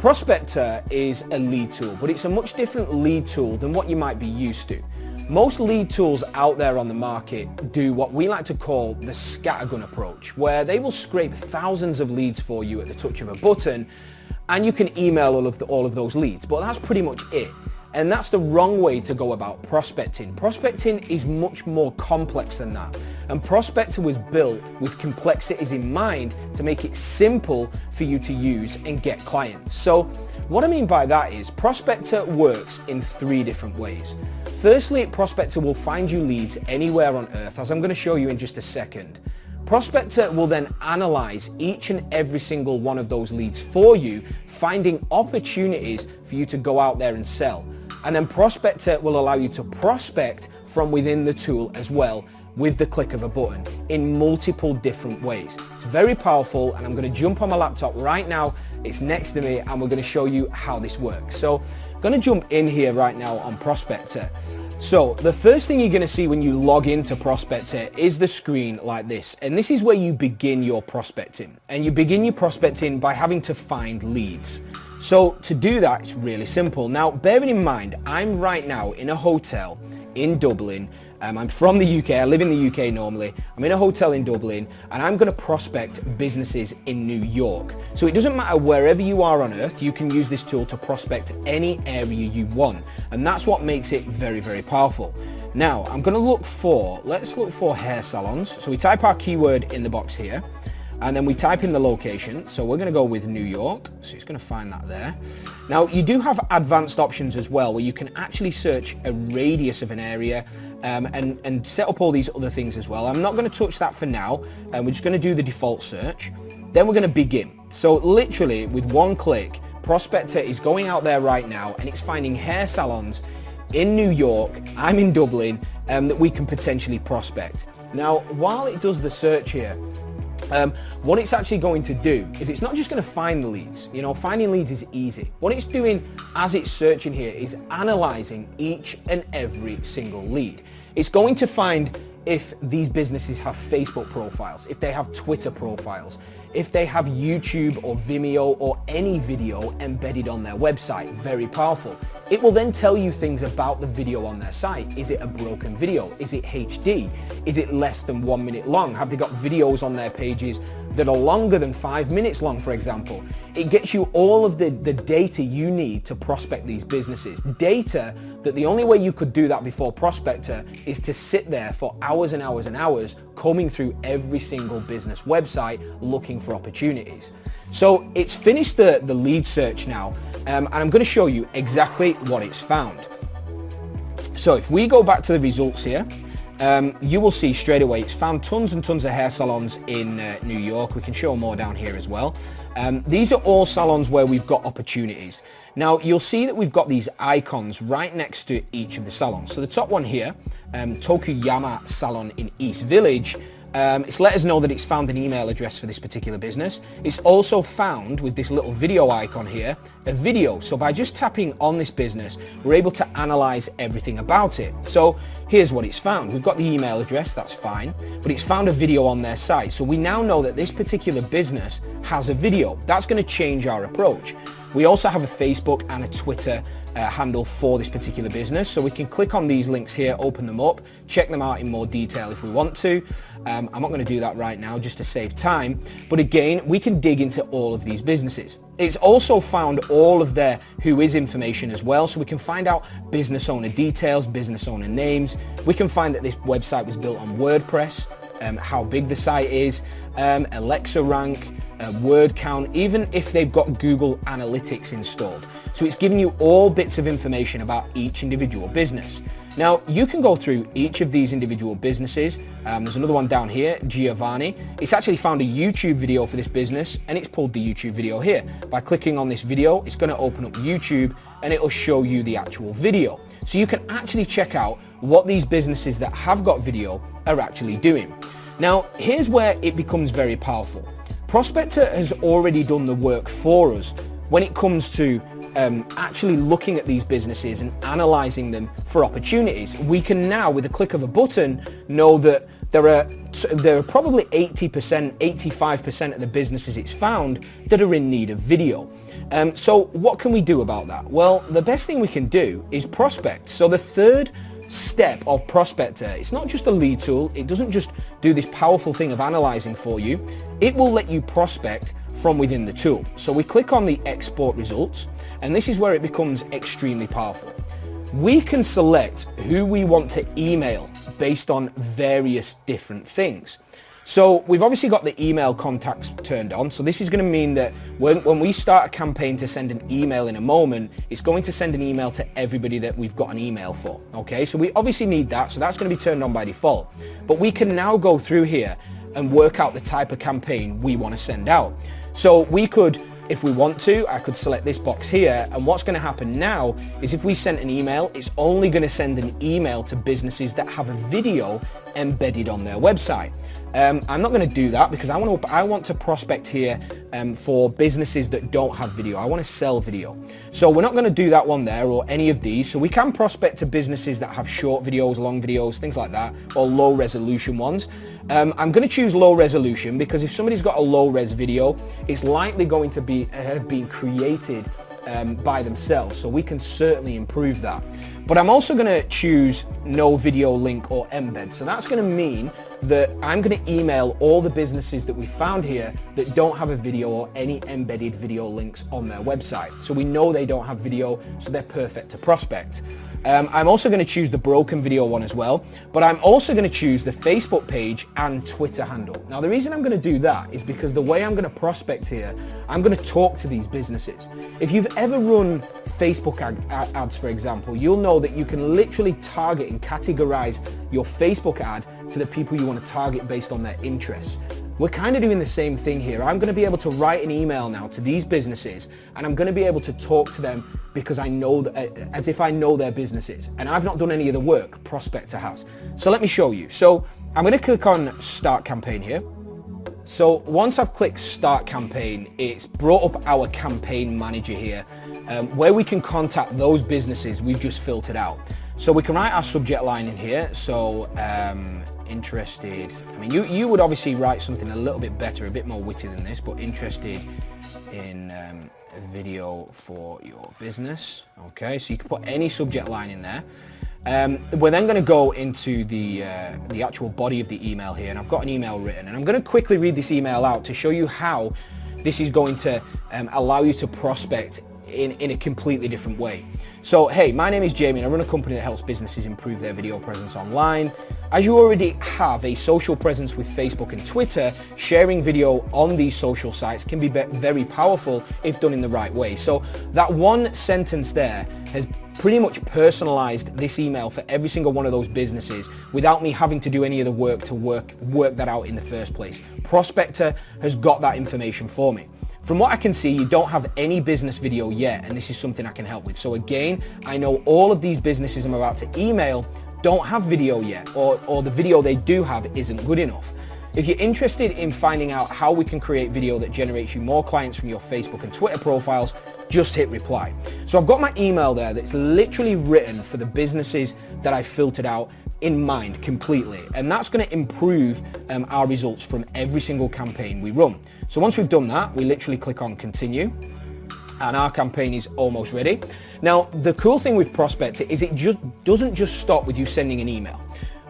Prospectrr is a lead tool, but it's a much different lead tool than what you might be used to. Most lead tools out there on the market do what we like to call the scattergun approach, where they will scrape thousands of leads for you at the touch of a button, and you can email all of those leads, but that's pretty much it. And that's the wrong way to go about prospecting. Prospecting is much more complex than that. And Prospectrr was built with complexities in mind to make it simple for you to use and get clients. So what I mean by that is Prospectrr works in 3 different ways. Firstly, Prospectrr will find you leads anywhere on earth, as I'm going to show you in just a second. Prospectrr will then analyze each and every single one of those leads for you, finding opportunities for you to go out there and sell. And then Prospectrr will allow you to prospect from within the tool as well with the click of a button in multiple different ways. It's very powerful, and I'm going to jump on my laptop right now. It's next to me and we're going to show you how this works. So I'm going to jump in here right now on Prospectrr. So the first thing you're going to see when you log into Prospectrr is the screen like this, and this is where you begin your prospecting. And you begin your prospecting by having to find leads. So to do that, it's really simple. Now, bearing in mind, I'm right now in a hotel in Dublin. I'm from the UK, I live in the UK normally. I'm in a hotel in Dublin, and I'm going to prospect businesses in New York. So it doesn't matter wherever you are on earth, you can use this tool to prospect any area you want. And that's what makes it very, very powerful. Now, I'm going to let's look for hair salons. So we type our keyword in the box here, and then we type in the location. So we're going to go with New York. So it's going to find that there. Now, you do have advanced options as well, where you can actually search a radius of an area and set up all these other things as well. I'm not going to touch that for now. We're just going to do the default search. Then we're going to begin. So literally with one click, Prospectrr is going out there right now and it's finding hair salons in New York, I'm in Dublin, that we can potentially prospect. Now, while it does the search here, what it's actually going to do is it's not just going to find the leads. You know, finding leads is easy. What it's doing as it's searching here is analyzing each and every single lead. It's going to find if these businesses have Facebook profiles, if they have Twitter profiles, if they have YouTube or Vimeo or any video embedded on their website. Very powerful. It will then tell you things about the video on their site. Is it a broken video? Is it HD? Is it less than 1 minute long? Have they got videos on their pages that are longer than 5 minutes long, for example? It gets you all of the data you need to prospect these businesses. Data that the only way you could do that before Prospectrr is to sit there for hours and hours and hours combing through every single business website looking for opportunities. So it's finished the lead search now, and I'm going to show you exactly what it's found. So if we go back to the results here, you will see straight away it's found tons and tons of hair salons in New York. We can show more down here as well. These are all salons where we've got opportunities. Now you'll see that we've got these icons right next to each of the salons. So the top one here, Tokuyama Salon in East Village, it's let us know that it's found an email address for this particular business. It's also found, with this little video icon here, a video. So by just tapping on this business, we're able to analyze everything about it. So here's what it's found. We've got the email address, that's fine, but it's found a video on their site. So we now know that this particular business has a video. That's going to change our approach. We also have a Facebook and a Twitter handle for this particular business, so we can click on these links here, open them up, check them out in more detail if we want to. I'm not going to do that right now just to save time, but again, we can dig into all of these businesses. It's also found all of their who is information as well, so we can find out business owner details, business owner names. We can find that this website was built on WordPress, how big the site is, Alexa rank, word count, even if they've got Google Analytics installed. So it's giving you all bits of information about each individual business. Now you can go through each of these individual businesses. There's another one down here, Giovanni. It's actually found a YouTube video for this business, and it's pulled the YouTube video here. By clicking on this video, it's going to open up YouTube and it will show you the actual video. So you can actually check out what these businesses that have got video are actually doing. Now here's where it becomes very powerful. Prospectrr has already done the work for us when it comes to actually looking at these businesses and analyzing them for opportunities. We can now, with a click of a button, know that there are probably 80%, 85% of the businesses it's found that are in need of video. So what can we do about that? Well, the best thing we can do is prospect. So the third step of Prospectrr, it's not just a lead tool. It doesn't just do this powerful thing of analyzing for you. It will let you prospect from within the tool. So we click on the export results, and this is where it becomes extremely powerful. We can select who we want to email based on various different things. So we've obviously got the email contacts turned on. So this is going to mean that when we start a campaign to send an email in a moment, it's going to send an email to everybody that we've got an email for. Okay, so we obviously need that. So that's going to be turned on by default. But we can now go through here and work out the type of campaign we want to send out. So we could, if we want to, I could select this box here, and what's going to happen now is if we sent an email, it's only going to send an email to businesses that have a video embedded on their website. I'm not going to do that because I want to prospect here for businesses that don't have video. I want to sell video. So we're not going to do that one there or any of these. So we can prospect to businesses that have short videos, long videos, things like that, or low resolution ones. I'm going to choose low resolution because if somebody's got a low res video, it's likely going to have been created by themselves. So we can certainly improve that. But I'm also going to choose no video link or embed. So that's going to mean that I'm going to email all the businesses that we found here that don't have a video or any embedded video links on their website. So we know they don't have video, so they're perfect to prospect. I'm also going to choose the broken video one as well, but I'm also going to choose the Facebook page and Twitter handle. Now the reason I'm going to do that is because the way I'm going to prospect here, I'm going to talk to these businesses. If you've ever run Facebook ads, for example, you'll know that you can literally target and categorize your Facebook ad to the people you want to target based on their interests. We're kind of doing the same thing here. I'm going to be able to write an email now to these businesses, and I'm going to be able to talk to them because I know as if I know their businesses, and I've not done any of the work. Prospectrr has. So let me show you. So I'm going to click on Start Campaign here. So once I've clicked Start Campaign, it's brought up our campaign manager here, where we can contact those businesses we've just filtered out. So we can write our subject line in here. So interested, I mean you would obviously write something a little bit better, a bit more witty than this, but interested in a video for your business. Okay, so you can put any subject line in there. We're then going to go into the actual body of the email here, and I've got an email written, and I'm going to quickly read this email out to show you how this is going to allow you to prospect in a completely different way. So, hey, my name is Jamie and I run a company that helps businesses improve their video presence online. As you already have a social presence with Facebook and Twitter, sharing video on these social sites can be very powerful if done in the right way. So that one sentence there has pretty much personalized this email for every single one of those businesses without me having to do any of the work to work that out in the first place. Prospectrr has got that information for me. From what I can see, you don't have any business video yet, and this is something I can help with. So again, I know all of these businesses I'm about to email don't have video yet, or the video they do have isn't good enough. If you're interested in finding out how we can create video that generates you more clients from your Facebook and Twitter profiles, just hit reply. So I've got my email there that's literally written for the businesses that I filtered out in mind completely, and that's going to improve our results from every single campaign we run. So once we've done that, we literally click on continue, and our campaign is almost ready. Now the cool thing with Prospectrr is it just doesn't just stop with you sending an email.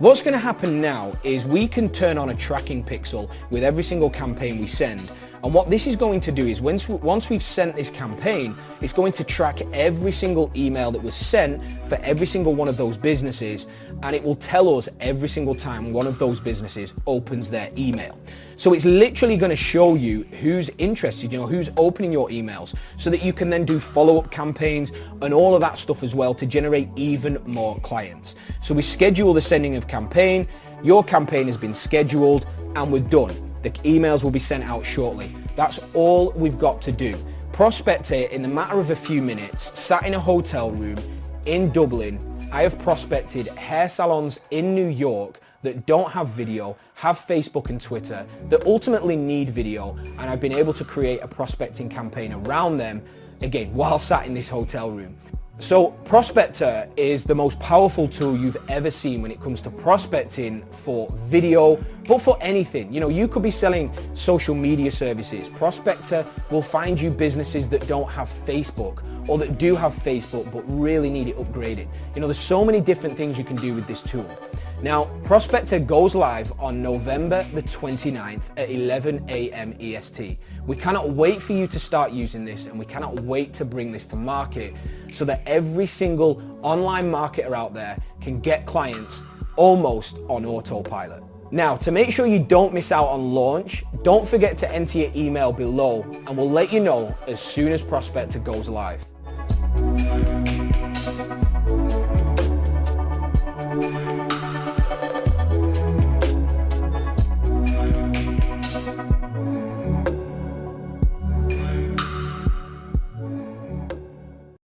What's going to happen now is we can turn on a tracking pixel with every single campaign we send. And what this is going to do is once we've sent this campaign, it's going to track every single email that was sent for every single one of those businesses, and it will tell us every single time one of those businesses opens their email. So it's literally going to show you who's interested, who's opening your emails, so that you can then do follow-up campaigns and all of that stuff as well to generate even more clients. So we schedule the sending of campaign, your campaign has been scheduled, and we're done. The emails will be sent out shortly. That's all we've got to do. Prospectrr, in the matter of a few minutes, sat in a hotel room in Dublin. I have prospected hair salons in New York that don't have video, have Facebook and Twitter, that ultimately need video, and I've been able to create a prospecting campaign around them, again, while sat in this hotel room. So Prospectrr is the most powerful tool you've ever seen when it comes to prospecting for video, but for anything. You know, you could be selling social media services. Prospectrr will find you businesses that don't have Facebook, or that do have Facebook but really need it upgraded. You know, there's so many different things you can do with this tool. Now, Prospectrr goes live on November the 29th at 11 a.m. EST. We cannot wait for you to start using this, and we cannot wait to bring this to market so that every single online marketer out there can get clients almost on autopilot. Now, to make sure you don't miss out on launch, don't forget to enter your email below, and we'll let you know as soon as Prospectrr goes live.